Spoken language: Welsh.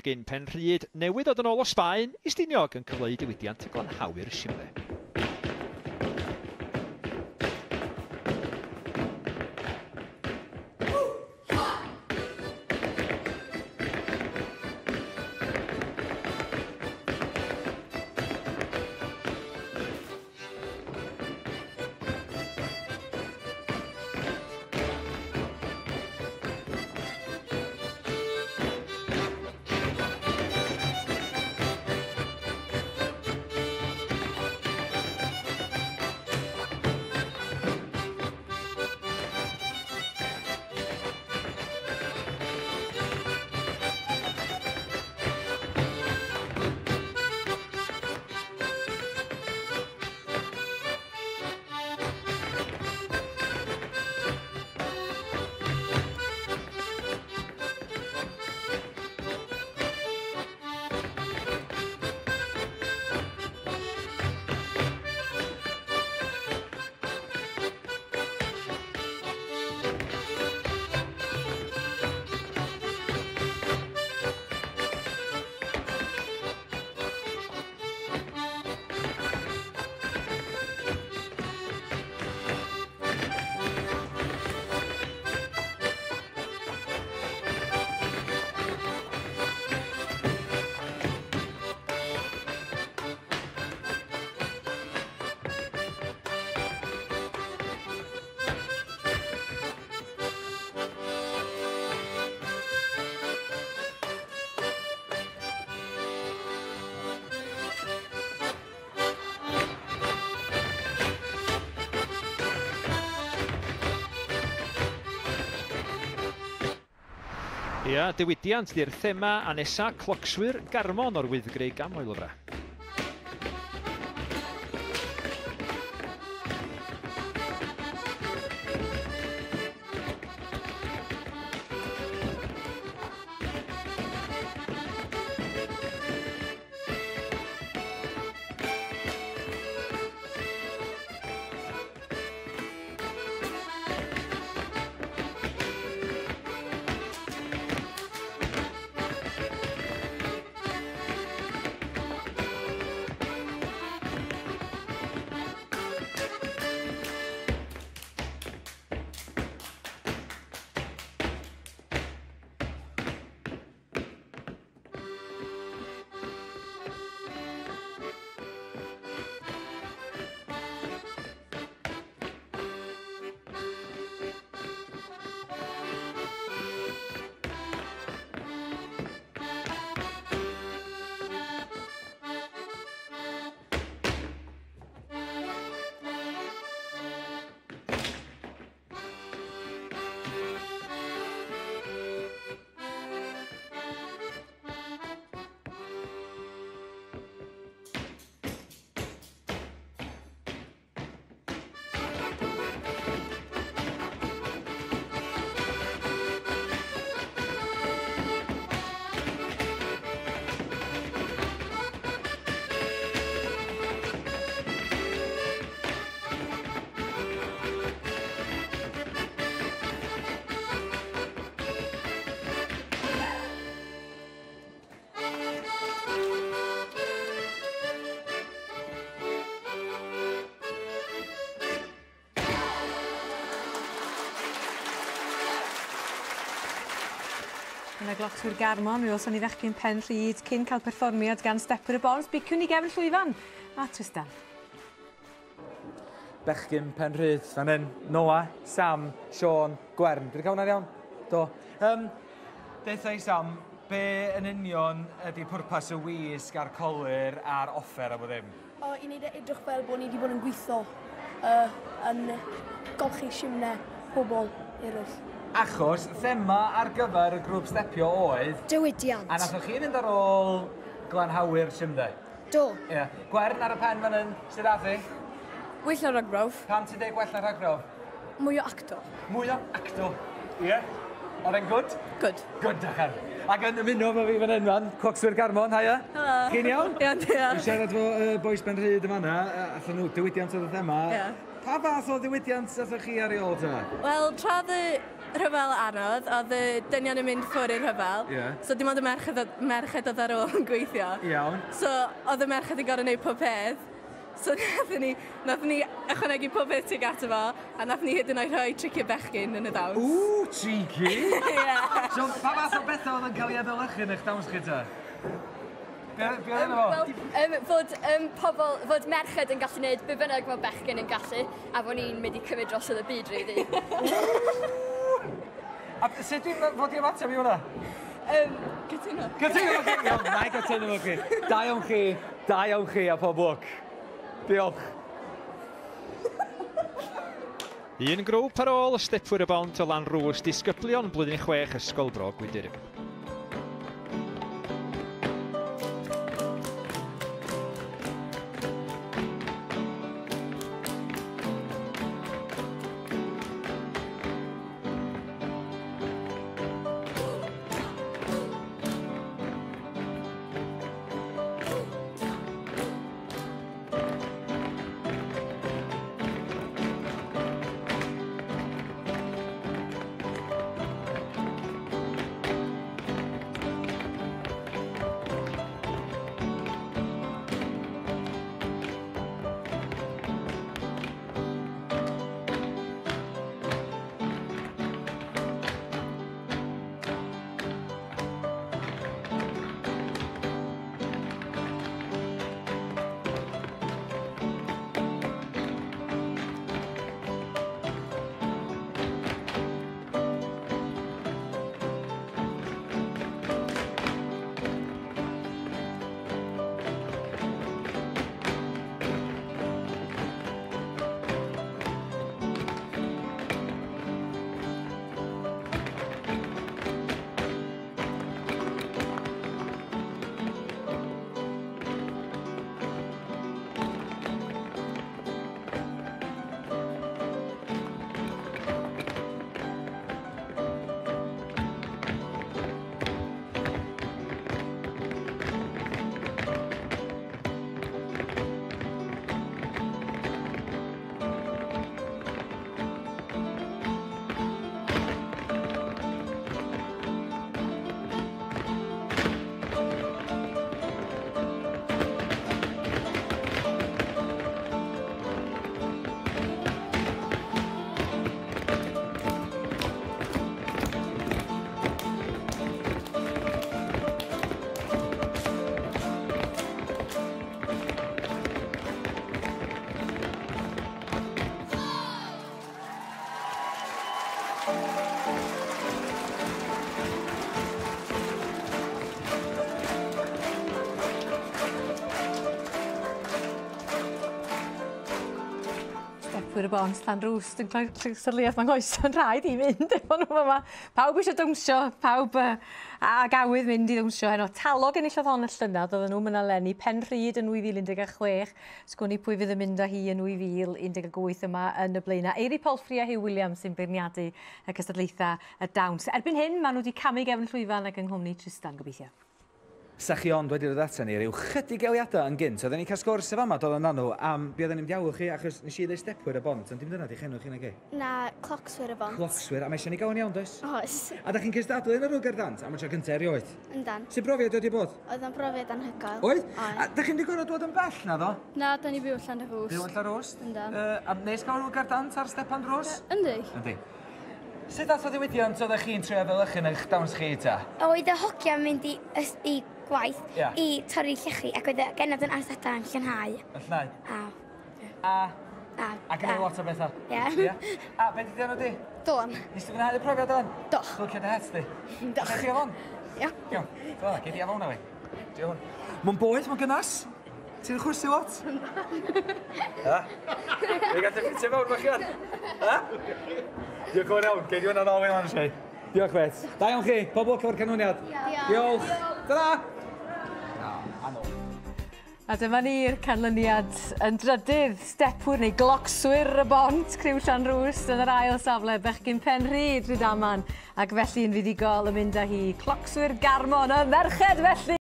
Bechgyn Penrhyd newydd ddod yn ôl o Sbaen i Stiniog yn cyfleu diwydiant y Glanhawyr Simne. Ia, diwydiant di'r thema a nesa clocswyr garmon o'r Wyddgrug am Oelfra. Yna glocswyr garmon, mi welson ni Bechgyn Penrhyd cyn cael perfformiad gan Stepper y Bons. Biciwn i gefn llwyfan a Tristan. Bechgyn Penrhyd, fan hyn, Noah, Sam, Siôn, Gwern. Dwi'n cael hwnna'n iawn? Do. Deitha i Sam, be yn union ydy pwrpas y wisg a'r colur a'r offer am o ddim? I wneud edrych fel bod ni wedi bod yn gweithio yn golchi simnau pobl eraill. Achos thema ar gyfer y grŵp stepio oedd... Diwydiant. A nathoch chi fynd ar ôl Glanhawyr Simne? Do. Ie. Gwern ar y pen fan hyn, sydd athi? Well na rhagfrawf. Pam ti'n dweud gwell na rhagfrawf? Mwy o acto. Mwy o acto. Ie. Oedd e'n good? Good. Good, dachan. Ac yn ymuno efo fi fan hyn fan, Clocswyr Garmon, haia. Helo. Chi'n iawn? Iawn, diolch. Dwi'n siarad efo bois Penrhyd yma yna, allan nhw diwydiant oedd y thema. Ie. Pa fath o ddiwydiant athoch chi ar ei ôl ta? Wel, tra y rhyfel anodd, oedd y dynion yn mynd ffwrdd i'r rhyfel. Ie. So dim ond y merched oedd ar ôl yn gweithio. Iawn. So oedd y merched yn gorau gwneud pob peth. So nath ni ychwanegu pob peth tuag ato fo, a nath ni hyd yn oed rhoi tricio bechgyn yn y dawns. Ww, cheeky! Ie. So, pa fath o bethau oedd yn cael ei adolchu yn eich dawns chi ta? Be oedd yna fo? Fod merched yn gallu gwneud be bynnag mae bechgyn yn gallu, a fod ni'n mynd i cymryd dros y byd, rydw. A sut dwi'n fod i ymateb i hwnna? Cytuno. Cytuno chi! Iawn, na i cytuno chi. Da iawn chi a pob lwc. Diolch. Un grŵp ar ôl y stepwyr y bont o Lanrwst disgyblion blwyddyn 6 Ysgol Bro Gwydyr. Stepwyr y bont Lanrwst yn cael cysylliaeth, mae'n ngoeso'n rhaid i fynd efo nhw yma. Pawb eisiau dawnsio, pawb ag awydd mynd i dawnsio heno. Talog enillodd hon y llynedd, oedden nhw'n mynd â lenni Penrhyd yn 2016, sgwni pwy fydd yn mynd â hi yn 2018 yma yn y blaenau. Eiri Palfrey a Hugh Williams sy'n beirniadu y cystadlaethau y dawns. Erbyn hyn, maen nhw wedi camu gefn llwyfan ac yng Nghymru Tristan, gobeithio. Sach chi ond wedi dod ata ni ryw chydig eiliadau yn gynt. Oedden ni'n cael sgwrs efo yma doedd yn anw am be oedden ni'n diawch chi achos nes i ddeu stepwyr y bont, ond dim dyna di chenw chi nag e? Na, clocswyr y bont. Clocswyr, a mae eisiau ni gael yn iawn, does? Oes. A da chi'n cystadlu yn yr rwg ar dant, am y tro gyntaf erioed? Yndan. Sut brofiad wedi bod? Oedd yn brofiad anhygoel. Oedd? A da chi'n di gorfod dod yn bell na ddo? Na, da ni byw allan y hwst. Byw yn Llanrwst? Yndan. A nes gael rwg ar dant ar Stepan Drws? Yndi. Yndi. Sut ath o ddiwydiant oeddech chi'n trio fel eich yn eich dawns chi ta? Oedd y hogia yn mynd i gwaith Ia. i torri llechi ac oedd y genod yn asedau yn llynhau. Y llnau? A. Ac yn ei lot o bethau? Ie. A be di dianw di? Dôn. Nes ti fwynhau y profiad o'n? Do. Lwcio dy het di? Do. Lle chi afon? Ia. Iawn. Dyna, gei di afon na fi. Di hwn. Mae'n boeth, mae'n gynnas. Ti'n chwrsi lot? Ha? Fe gath e ffitio fewn, bach yan? Ha? Diolch yn iawn, gei di hwnna'n ôl i lan si. Diolch bet. Da iawn chi, pob lwc efo'r canlyniad. Diolch. Dyna! A dyma ni'r canlyniad yn drydydd, stepwyr neu glocswyr y bont, criw Llanrwst yn yr ail safle, bechgyn Penrhyd Rhydaman, ac felly yn fuddugol yn mynd â hi clocswyr Garmon, y merched felly.